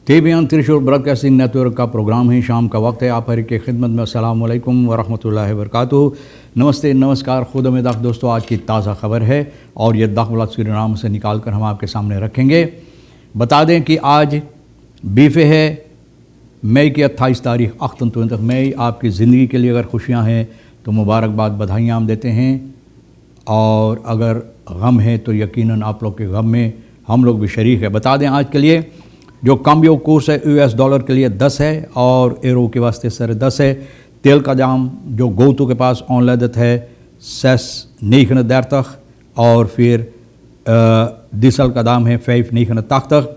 TVN त्रिशूल broadcasting network का programme है। शाम का वक्त है। आप हर की खिदमत में अस्सलाम वालेकुम वरहमतुल्लाहि वबरकातुहू। नमस्ते, नमस्कार, खुद में दाख दोस्तों। आज की ताज़ा खबर है और ये दाख ब्लॉग सूरीनाम से निकाल कर हम आपके सामने रखेंगे। बता दें कि आज बीफे है, मई की 28 तारीख 28 मई। आपकी ज़िंदगी के लिए अगर खुशियाँ हैं तो मुबारकबाद, बधाइयाँ हम देते हैं, और अगर गम है तो यकीनन आप लोग के गम में हम लोग भी शरीक है। बता दें आज के लिए जो कम्बियो कोर्स है US डॉलर के लिए 10 है और एरो के वास्ते सर 10 है। तेल का दाम जो गोतू के पास ऑनलाइन है 6,39 और फिर डीजल का दाम है 5,89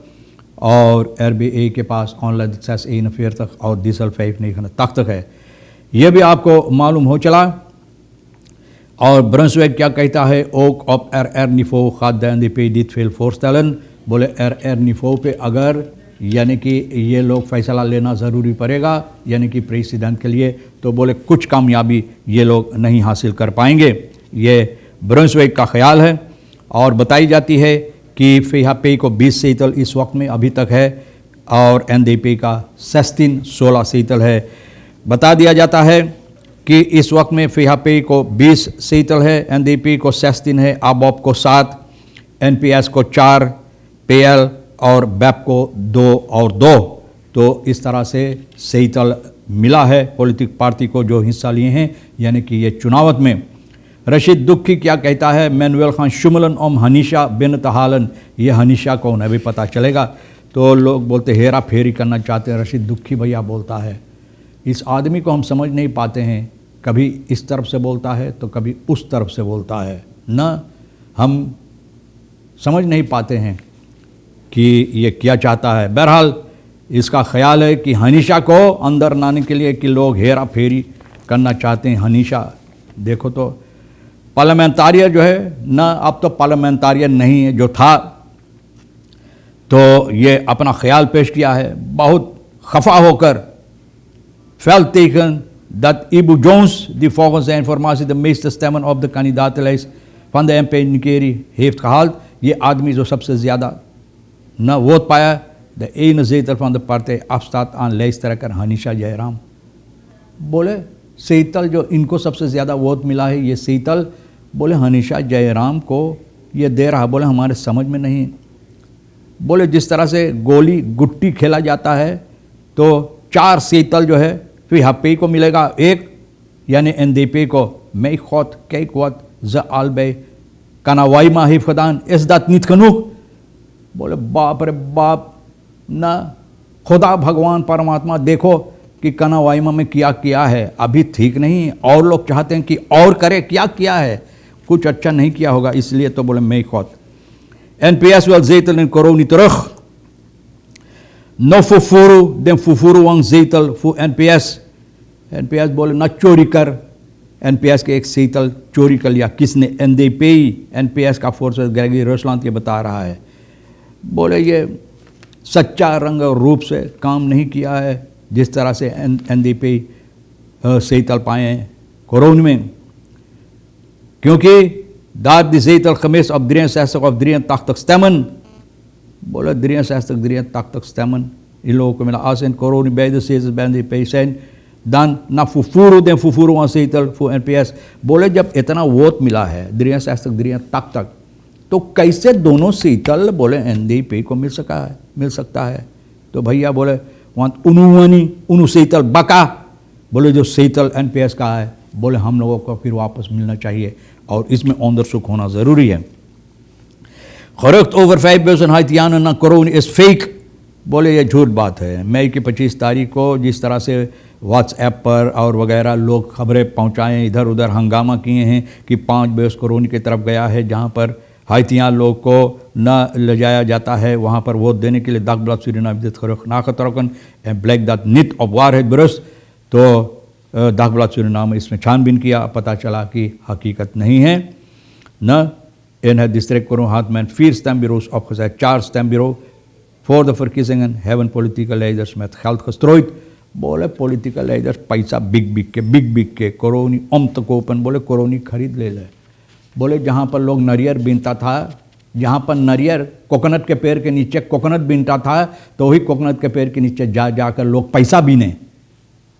और RBA के पास ऑनलाइन 6,41 और डीजल 5,89 है। यह भी आपको मालूम हो चला। और ब्रंसवेग क्या कहता है? ओक ऑफ निफो खाद्यान पे डिट फेल फोर्स्टलन। बोले निफो पे अगर यानी कि ये लोग फैसला लेना ज़रूरी पड़ेगा यानी कि प्रेसिडेंट के लिए, तो बोले कुछ कामयाबी ये लोग नहीं हासिल कर पाएंगे। ये ब्रंसवेग का ख्याल है। और बताई जाती है कि फेहापे को 20 सीटल इस वक्त में अभी तक है और NDP का 16 सीटल है। बता दिया जाता है कि इस वक्त में फेहापे को 20 सीटल है, NDP को 16 है, ABOP को 7, NPS को 4, PL और BEP को 2 और 2। तो इस तरह से सीटल मिला है पॉलिटिक पार्टी को जो हिस्सा लिए हैं यानी कि ये चुनावत में। रशीद दुखी क्या कहता है? मैनुअल खान शुमलन ओम हनीशा बिन तहालन। ये हनीशा कौन है भी पता चलेगा। तो लोग बोलते हेरा फेरी करना चाहते हैं। रशीद दुखी भैया बोलता है। इस आदमी को हम समझ नहीं पाते हैं, कभी इस तरफ से बोलता है तो कभी उस तरफ से बोलता है ना, हम समझ नहीं पाते हैं कि ये क्या चाहता है। बहरहाल इसका ख्याल है कि हनीशा को अंदर लाने के लिए कि लोग हेरा फेरी करना चाहते हैं। हनीशा देखो तो पार्लियामेंटारियन जो है ना, अब तो पार्लियामेंटारियन नहीं है, जो था। तो ये अपना ख्याल पेश किया है बहुत खफा होकर। Fail taken dat Ibu Jones, die volgens de informatie de meeste stemmen op de kandidatenlijst van de MP Nikeri heeft gehaald, ये आदमी जो सबसे ज़्यादा न वोट पाया, द ene zetel van de partij afstaat aan lijsttrekker Hanisha Jairam. बोले सीतल जो इनको सबसे ज़्यादा वोट मिला है, ये सीतल बोले हनीशा जयराम को ये दे रहा। बोले हमारे समझ में नहीं। बोले जिस तरह से गोली गुट्टी खेला जाता है तो 4 सीतल जो है फिर हप्पे को मिलेगा 1 यानी NDP को मैं खोत कई वत ज आलबे कनावाई माहिफ खदान इस दात नित कनुक। बोले बाप रे बाप ना, खुदा भगवान परमात्मा देखो कि कनावाईमा में क्या किया है, अभी ठीक नहीं। और लोग चाहते हैं कि और करे, क्या किया है, कुछ अच्छा नहीं किया होगा, इसलिए तो बोले मैं Khot NPS wel zetel in corona terug. No fufuru, den fufuru wang zetel voor NPS। NPS बोले न चोरी कर। NPS के एक सीटल चोरी कर लिया किसने? NDP। NPS का फोर्स ग्रेगरी रोसलांत ये बता रहा है। बोले ये सच्चा रंग और रूप से काम नहीं किया है जिस तरह से NDP सीटल पाए हैं कोरोना में, क्योंकि दाद दी सीटल खमीस अब 63 of 83 stemmen। बोले 63 stemmen in लोगों को मिला। als in corona beide zetels bij NDP zijn dan na fufuru den fufuru wan zetel voor NPS। बोले जब इतना वोट मिला है 63 तो कैसे दोनों सीटल बोले NDP को मिल सकता है। तो भैया बोले वहाँ उनु सीटल बका। बोले जो सीटल NPS का है बोले हम लोगों को फिर वापस मिलना चाहिए और इसमें onderzoek होना ज़रूरी है। gerucht over 5.000 Haitianen na corona is fake। बोले ये झूठ बात है। मई की 25 तारीख को जिस तरह से WhatsApp पर और वगैरह लोग खबरें पहुंचाएं, इधर उधर हंगामा किए हैं कि 5 बेस कोरोना की तरफ गया है, जहां पर हाइतियान लोग को न ले जाया जाता है, वहां पर वोट देने के लिए दाग ब्लॉक सूरीनाम नाकतरकन ब्लैक दात नित ऑफ वार है ब्रस। तो दाग ब्लॉक सूरीनाम इसमें छानबीन किया, पता चला कि हकीकत नहीं है। न in het district Koron had men 4 stembureaus opgezet, 4 stembureaus voor de verkiezingen hebben politieke leiders met geld gestrooid। बोले पॉलिटिकल लीडर्स पैसा बिग के कोरोनी om te kopen, बोले कोरोनी खरीद ले ले। बोले जहाँ पर लोग नारियल बीनता था जहाँ पर नारियल कोकोनट के पेड़ के नीचे कोकोनट बीनता था, तो वही कोकोनट के पेड़ के नीचे जा जाकर लोग पैसा बीने।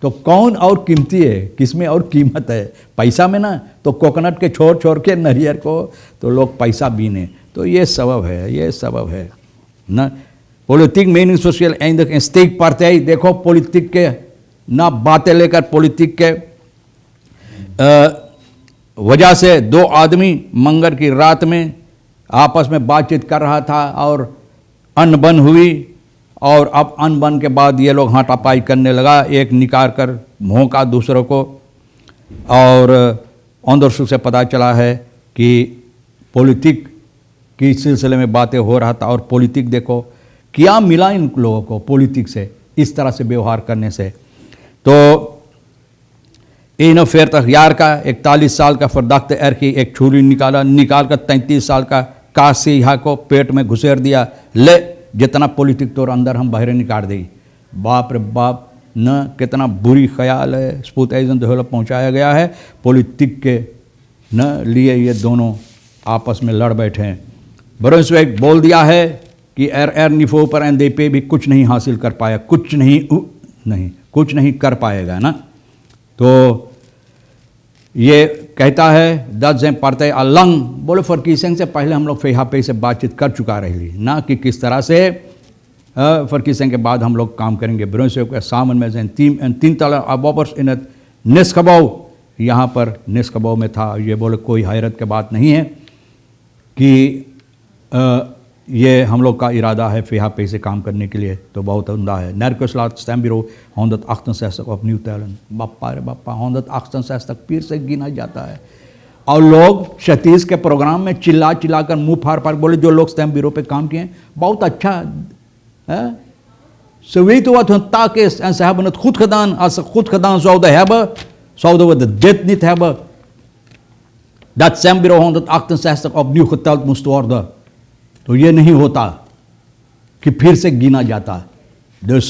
तो कौन और कीमती है, किसमें और कीमत है? पैसा में ना। तो कोकोनट के छोड़ छोड़ के नारियल को तो लोग पैसा बीने। तो ये सबब है, ये सबब है ना। Politic meaning social and stake party, देखो पॉलिटिक के ना बातें लेकर पॉलिटिक के वजह से दो आदमी मंगल की रात में आपस में बातचीत कर रहा था और अनबन हुई, और अब अनबन के बाद ये लोग हाथापाई करने लगा, एक निकाल कर भौंका दूसरों को। और अंदर से पता चला है कि पॉलिटिक की सिलसिले में बातें हो रहा था। और पॉलिटिक देखो क्या मिला इन लोगों को पॉलिटिक से, इस तरह से व्यवहार करने से। तो इन फिर तक यार का 41 साल का फरदख्त एर की एक छुरी निकाल कर 33 साल का कासिया को पेट में घुसेर दिया। ले जितना पॉलिटिक तो अंदर हम बाहर निकाल दी। बाप रे बाप, न कितना बुरी ख्याल है। स्पूत एजन दहला पहुँचाया गया है पॉलिटिक के न लिए ये दोनों आपस में लड़ बैठे हैं। ब्रुंसविक बोल दिया है कि एर निफो पर एनडीपी भी कुछ नहीं हासिल कर पाया, कुछ नहीं कर पाएगा ना। तो ये कहता है 10 पढ़ते अलंग बोले फरकीसेंग से पहले हम लोग फेहापे से बातचीत कर चुका रही ना कि किस तरह से फरकीसेंग के बाद हम लोग काम करेंगे। ब्रुंसविक के सामन में से तीन तला अबॉपर्स इन निस्कबाव, यहाँ पर निस्कबाव में था। ये बोले कोई हैरत की बात नहीं है कि ये हम लोग का इरादा है फेहापे से काम करने के लिए। तो बहुत उमदा है। नरकोस्लात स्टैम्बिरो 168 ऑफ न्यू टैलेंट, बापा रे बापा 168 तक पीर से गिना जाता है। और लोग क्षतीश के प्रोग्राम में चिल्ला चिल्ला कर मुँह फाड़ फाड़ बोले जो लोग स्टैम्प ब्यूरो पे काम किए बहुत अच्छा है। सवी तो ताकि साहब खुद खदान सौदा hebben dit niet hebben, dat Sembiro 168 opnieuw geteld moest worden. तो ये नहीं होता कि फिर से गिना जाता। Dus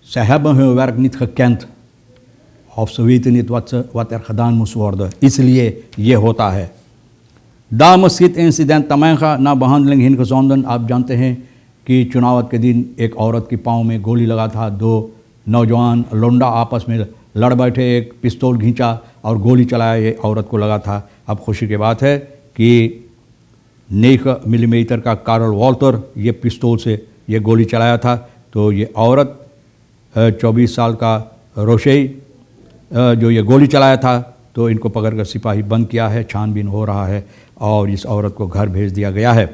ze hebben hun werk niet gekend of ze weten niet wat er gedaan moest worden. इसलिए ये होता है। दामस्कित इंसिडेंट तमैखा ना behandeling hingezonden। आप जानते हैं कि चुनाव के दिन एक औरत की पाँव में गोली लगा था। दो नौजवान लोंडा आपस में लड़ बैठे, एक पिस्तौल खींचा और गोली चलाया, ये औरत को लगा था। अब खुशी की बात है कि 9 मिलीमीटर का कार्ल वॉल्टर ये पिस्तौल से ये गोली चलाया था। तो ये औरत 24 साल का रोशेई जो ये गोली चलाया था, तो इनको पकड़कर सिपाही बंद किया है, छानबीन हो रहा है और इस औरत को घर भेज दिया गया है।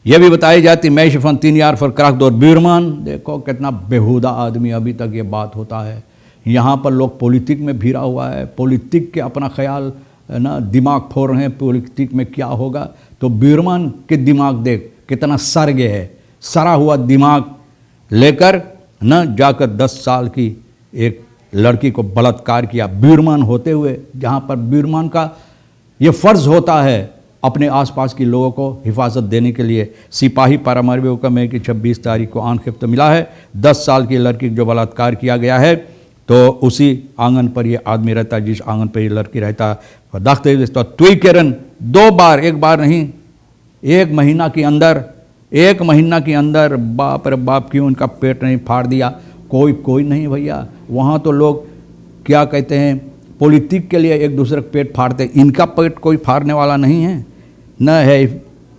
यह भी बताई जाती मैश फन 3 यार फॉर क्राकदोर ब्यूरमान। देखो कितना बेहुदा आदमी, अभी तक ये बात होता है। यहाँ पर लोग पॉलिटिक में भिड़ा हुआ है, पॉलिटिक के अपना ख्याल ना दिमाग फोड़ रहे हैं पॉलिटिक में क्या होगा। तो ब्यूरमान के दिमाग देख कितना सरगे है, सरा हुआ दिमाग लेकर न जाकर 10 साल की एक लड़की को बलात्कार किया ब्यूरमान होते हुए, जहाँ पर ब्यूरमान का ये फ़र्ज़ होता है अपने आसपास के लोगों को हिफाजत देने के लिए। सिपाही पारामर्वी हुक्म है कि 26 तारीख को आनखिफ्त मिला है 10 साल की लड़की जो बलात्कार किया गया है। तो उसी आंगन पर ये आदमी रहता है जिस आंगन पर ये लड़की रहता है। तो तुई किरण 2 बार, एक बार नहीं, 1 महीना के अंदर बाप रे बाप क्यों उनका पेट नहीं फाड़ दिया। कोई नहीं भैया, वहाँ तो लोग क्या कहते हैं पॉलिटिक के लिए एक दूसरे का पेट फाड़ते, इनका पेट कोई फाड़ने वाला नहीं है न है।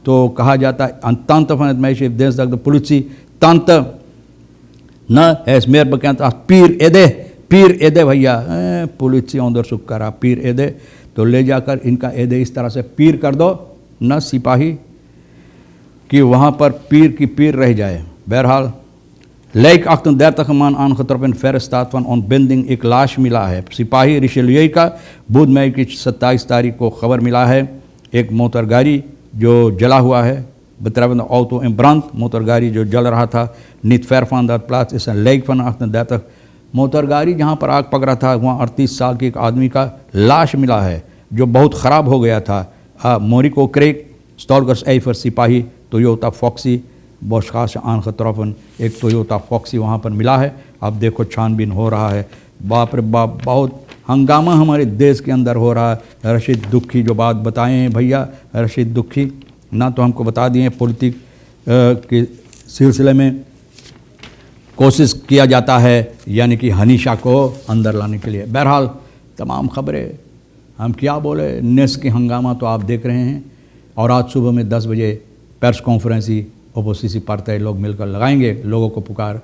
तो कहा जाता है अंतंत देश पुलिसी तंत न है स्मेर बकंत पीर एदे भैया पुलिस अंदर सुख करा पीर एदे। तो ले जाकर इनका एदे इस तरह से पीर कर दो न सिपाही कि वहाँ पर पीर की पीर रह जाए। बहरहाल लेक 38 मान aangetroffen verstaat van ontbinding एक लाश मिला है सिपाही रिशेलिये का। बुध मई की 27 तारीख को खबर मिला है एक मोटर गाड़ी जो जला हुआ है। betreffende auto in brand, motor गाड़ी जो जल रहा था। niet ver van dat plaats is een lijk van 38। Motor गाड़ी जहाँ पर आग पकड़ा था वहाँ 38 साल के एक आदमी का लाश मिला है जो बहुत ख़राब हो गया था। मोरिको क्रेक स्टॉलगर्स एफर सिपाही टोयोटा फॉक्सी बोशखास aangetroffen एक टोयोटा फॉक्सी वहाँ पर मिला है। अब देखो छानबीन हो रहा है। बाप रे बाप, बहुत हंगामा हमारे देश के अंदर हो रहा है। रशीद दुखी जो बात बताए हैं भैया, रशीद दुखी ना तो हमको बता दिए पॉलिटिक के सिलसिले में कोशिश किया जाता है यानी कि हनीशा को अंदर लाने के लिए। बहरहाल तमाम खबरें हम क्या बोले, नेस के हंगामा तो आप देख रहे हैं। और आज सुबह में 10 बजे प्रेस कॉन्फ्रेंस ही ओपोजिशन पार्टी लोग मिलकर लगाएंगे, लोगों को पुकार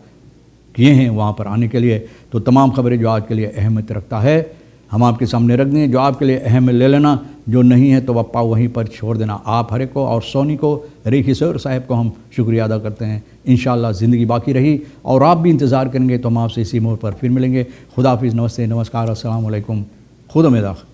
किए हैं वहाँ पर आने के लिए। तो तमाम खबरें जो आज के लिए अहमियत रखता है हम आपके सामने रख दें। जो आपके लिए अहम ले लेना, जो नहीं है तो वप्पा वहीं पर छोड़ देना। आप हरे को और सोनी को, रे किशोर साहब को हम शुक्रिया अदा करते हैं। इंशाअल्लाह ज़िंदगी बाकी रही और आप भी इंतज़ार करेंगे तो हम आपसे इसी मोड़ पर फिर मिलेंगे। खुदा हाफिज़, नमस्ते, नमस्कार, अस्सलाम वालेकुम, खुदा मेदाख।